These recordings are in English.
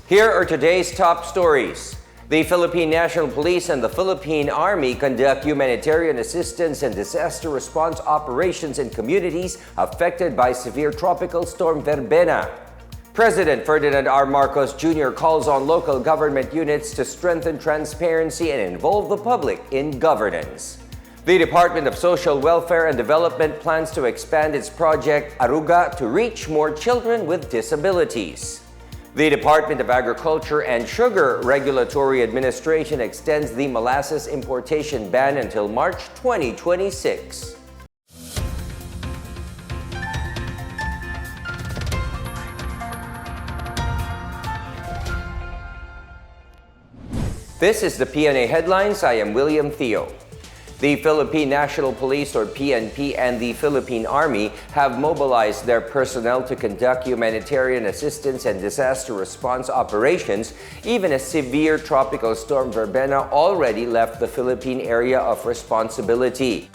Here are today's top stories. The Philippine National Police and the Philippine Army conduct humanitarian assistance and disaster response operations in communities affected by severe tropical storm Verbena. President Ferdinand R. Marcos Jr. calls on local government units to strengthen transparency and involve the public in governance. The Department of Social Welfare and Development plans to expand its project Aruga to reach more children with disabilities. The Department of Agriculture and Sugar Regulatory Administration extends the molasses importation ban until March 2026. This is the Pna Headlines. I am William Theo. The Philippine National Police, or PNP, and the Philippine Army have mobilized their personnel to conduct humanitarian assistance and disaster response operations, even as severe tropical storm Verbena already left the Philippine area of responsibility.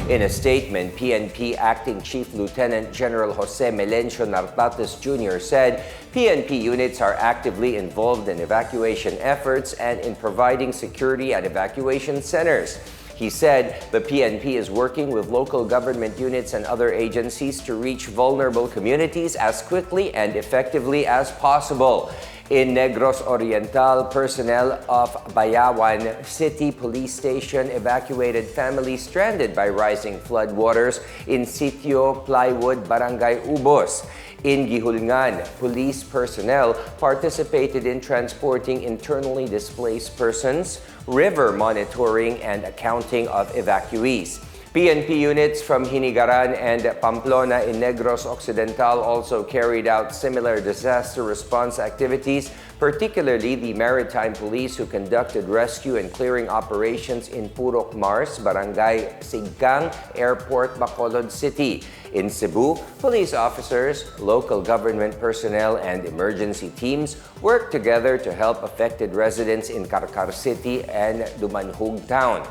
In a statement, PNP Acting Chief Lieutenant General Jose Melencio Nartates Jr. said PNP units are actively involved in evacuation efforts and in providing security at evacuation centers. He said the PNP is working with local government units and other agencies to reach vulnerable communities as quickly and effectively as possible. In Negros Oriental, personnel of Bayawan City Police Station evacuated families stranded by rising floodwaters in Sitio Plywood, Barangay Ubos. In Gihulngan, police personnel participated in transporting internally displaced persons, river monitoring, and accounting of evacuees. PNP units from Hinigaran and Pamplona in Negros Occidental also carried out similar disaster response activities, particularly the Maritime Police, who conducted rescue and clearing operations in Purok Mars, Barangay Siggang, Airport, Bacolod City. In Cebu, police officers, local government personnel, and emergency teams worked together to help affected residents in Carcar City and Dumanhug Town.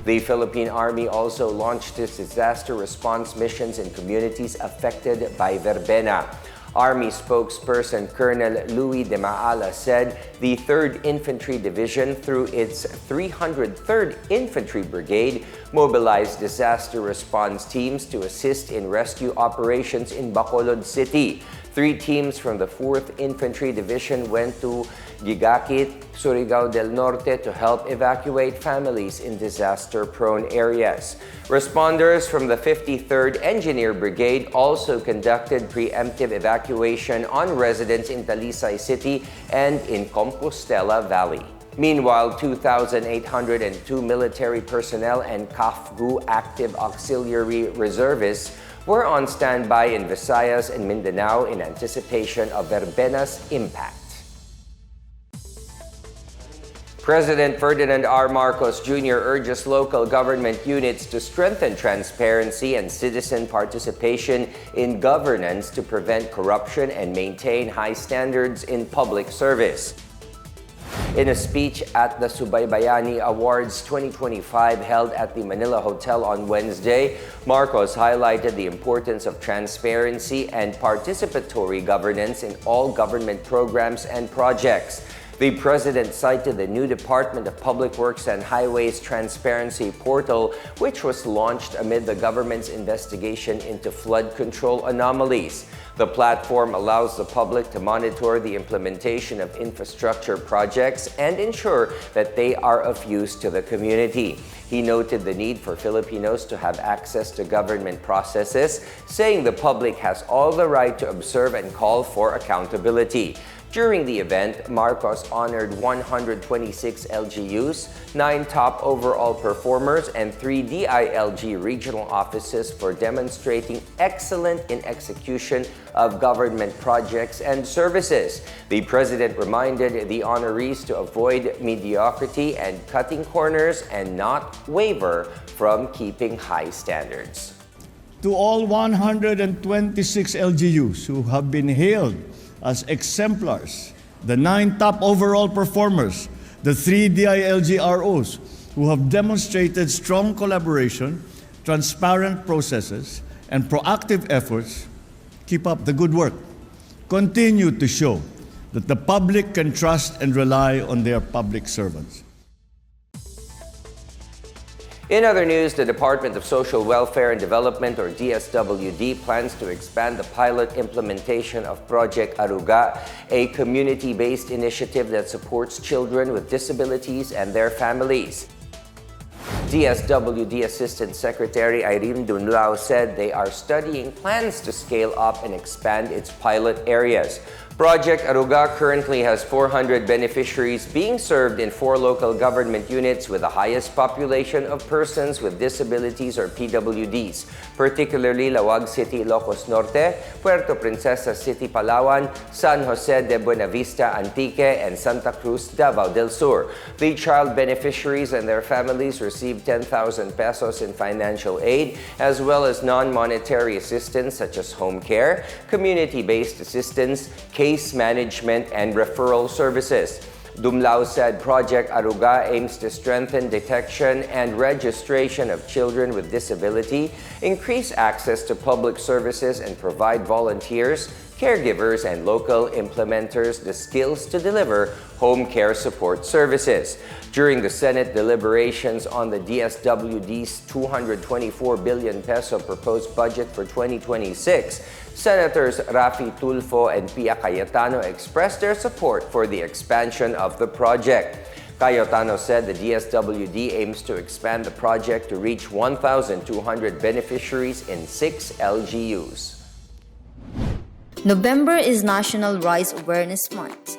The Philippine Army also launched its disaster response missions in communities affected by Verbena. Army spokesperson Colonel Louis de Maala said the 3rd Infantry Division, through its 303rd Infantry Brigade, mobilized disaster response teams to assist in rescue operations in Bacolod City. 3 teams from the 4th Infantry Division went to Gigakit, Surigao del Norte to help evacuate families in disaster-prone areas. Responders from the 53rd Engineer Brigade also conducted preemptive evacuation on residents in Talisay City and in Compostela Valley. Meanwhile, 2,802 military personnel and CAFGU active auxiliary reservists were on standby in Visayas and Mindanao in anticipation of Verbena's impact. President Ferdinand R. Marcos Jr. urges local government units to strengthen transparency and citizen participation in governance to prevent corruption and maintain high standards in public service. In a speech at the Subaybayani Awards 2025 held at the Manila Hotel on Wednesday, Marcos highlighted the importance of transparency and participatory governance in all government programs and projects. The president cited the new Department of Public Works and Highways Transparency Portal, which was launched amid the government's investigation into flood control anomalies. The platform allows the public to monitor the implementation of infrastructure projects and ensure that they are of use to the community. He noted the need for Filipinos to have access to government processes, saying the public has all the right to observe and call for accountability. During the event, Marcos honored 126 LGUs, 9 top overall performers, and 3 DILG regional offices for demonstrating excellence in execution of government projects and services. The president reminded the honorees to avoid mediocrity and cutting corners and not waver from keeping high standards. To all 126 LGUs who have been hailed as exemplars, the 9 top overall performers, the 3 DILG-ROs who have demonstrated strong collaboration, transparent processes, and proactive efforts, keep up the good work. Continue to show that the public can trust and rely on their public servants. In other news, the Department of Social Welfare and Development, or DSWD, plans to expand the pilot implementation of Project Aruga, a community-based initiative that supports children with disabilities and their families. DSWD Assistant Secretary Irene Dunlao said they are studying plans to scale up and expand its pilot areas. Project Aruga currently has 400 beneficiaries being served in 4 local government units with the highest population of persons with disabilities, or PWDs, particularly Lawag City, Ilocos Norte, Puerto Princesa City, Palawan, San Jose de Buenavista, Antique, and Santa Cruz, Davao del Sur. The child beneficiaries and their families receive 10,000 pesos in financial aid, as well as non-monetary assistance such as home care, community-based assistance, case management, and referral services. Dumlao said Project Aruga aims to strengthen detection and registration of children with disability, increase access to public services, and provide volunteers, caregivers, and local implementers the skills to deliver home care support services. During the Senate deliberations on the DSWD's 224 billion peso proposed budget for 2026, Senators Rafi Tulfo and Pia Cayetano expressed their support for the expansion of the project. Cayetano said the DSWD aims to expand the project to reach 1,200 beneficiaries in 6 LGUs. November is National Rice Awareness Month.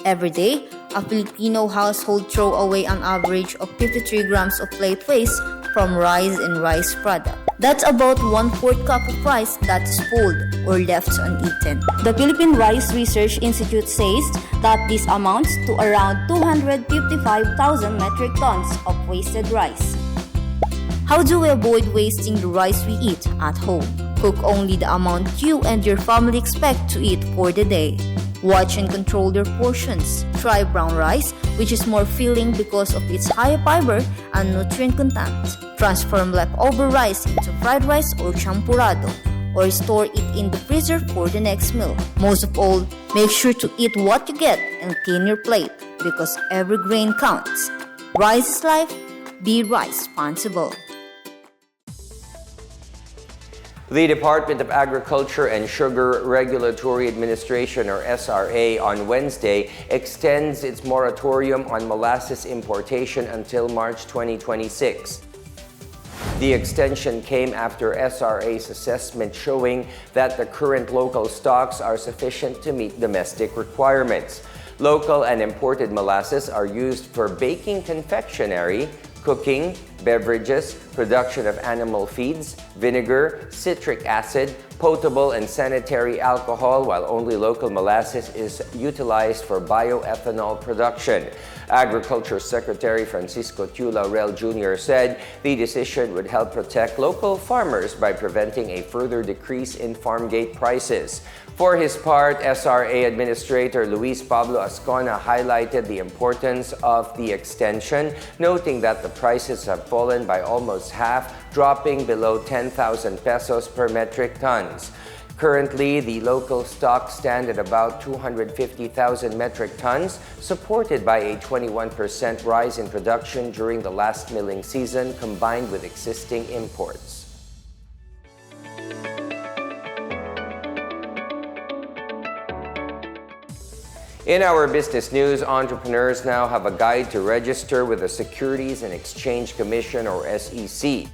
Every day, a Filipino household throw away an average of 53 grams of plate waste from rice and rice product. That's about 1/4 cup of rice that's spoiled or left uneaten. The Philippine Rice Research Institute says that this amounts to around 255,000 metric tons of wasted rice. How do we avoid wasting the rice we eat at home? Cook only the amount you and your family expect to eat for the day. Watch and control your portions. Try brown rice, which is more filling because of its high fiber and nutrient content. Transform leftover rice into fried rice or champurrado, or store it in the freezer for the next meal. Most of all, make sure to eat what you get and clean your plate, because every grain counts. Rice is life. Be rice responsible. The Department of Agriculture and Sugar Regulatory Administration, or SRA, on Wednesday extends its moratorium on molasses importation until March 2026. The extension came after SRA's assessment showing that the current local stocks are sufficient to meet domestic requirements. Local and imported molasses are used for baking confectionery, cooking, beverages, production of animal feeds, vinegar, citric acid, potable and sanitary alcohol, while only local molasses is utilized for bioethanol production. Agriculture Secretary Francisco Tiu Laurel Jr. said the decision would help protect local farmers by preventing a further decrease in farm gate prices. For his part, SRA Administrator Luis Pablo Ascona highlighted the importance of the extension, noting that the prices have fallen by almost half, dropping below 10,000 pesos per metric tons. Currently, the local stocks stand at about 250,000 metric tons, supported by a 21% rise in production during the last milling season, combined with existing imports. In our business news, entrepreneurs now have a guide to register with the Securities and Exchange Commission, or SEC.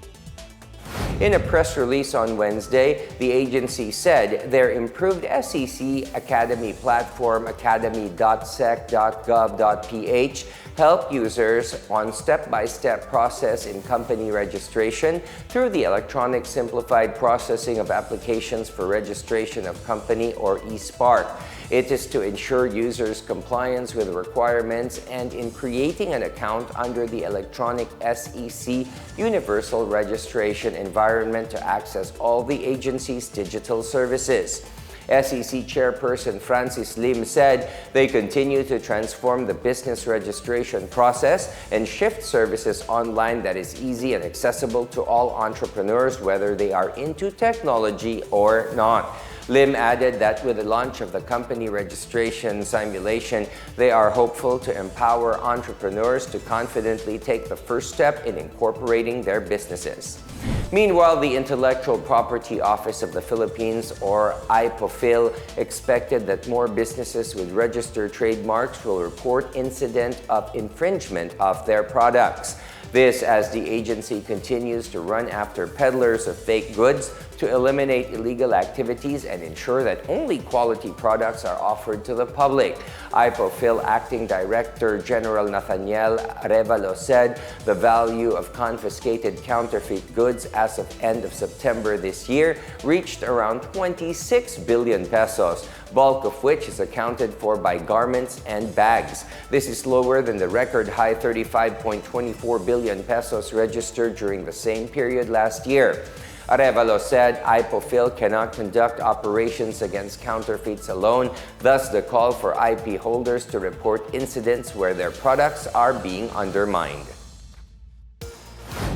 In a press release on Wednesday, the agency said their improved SEC Academy platform, academy.sec.gov.ph, help users on step-by-step process in company registration through the electronic simplified processing of applications for registration of company, or eSpark. It is to ensure users' compliance with requirements and in creating an account under the electronic SEC Universal Registration environment to access all the agency's digital services. SEC Chairperson Francis Lim said they continue to transform the business registration process and shift services online that is easy and accessible to all entrepreneurs, whether they are into technology or not. Lim added that with the launch of the company registration simulation, they are hopeful to empower entrepreneurs to confidently take the first step in incorporating their businesses. Meanwhile, the Intellectual Property Office of the Philippines, or IPOPHIL, expected that more businesses with registered trademarks will report incident of infringement of their products. This as the agency continues to run after peddlers of fake goods to eliminate illegal activities and ensure that only quality products are offered to the public. IPOPHIL Acting Director General Nathaniel Arevalo said the value of confiscated counterfeit goods as of end of September this year reached around 26 billion pesos, bulk of which is accounted for by garments and bags. This is lower than the record high 35.24 billion pesos registered during the same period last year. Arevalo said IPOPHIL cannot conduct operations against counterfeits alone, thus the call for IP holders to report incidents where their products are being undermined.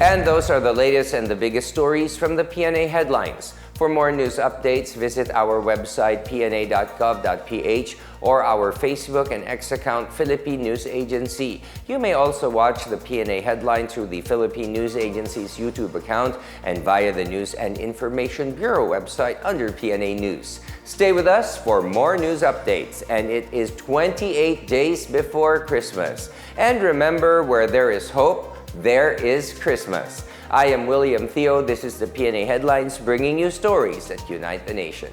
And those are the latest and the biggest stories from the Pna Headlines. For more news updates, visit our website pna.gov.ph or our Facebook and X account, Philippine News Agency. You may also watch the Pna Headline through the Philippine News Agency's YouTube account and via the News and Information Bureau website under Pna News. Stay with us for more news updates, and it is 28 days before Christmas. And remember, where there is hope, there is Christmas. I am William Theo. This is the Pna Headlines, bringing you stories that unite the nation.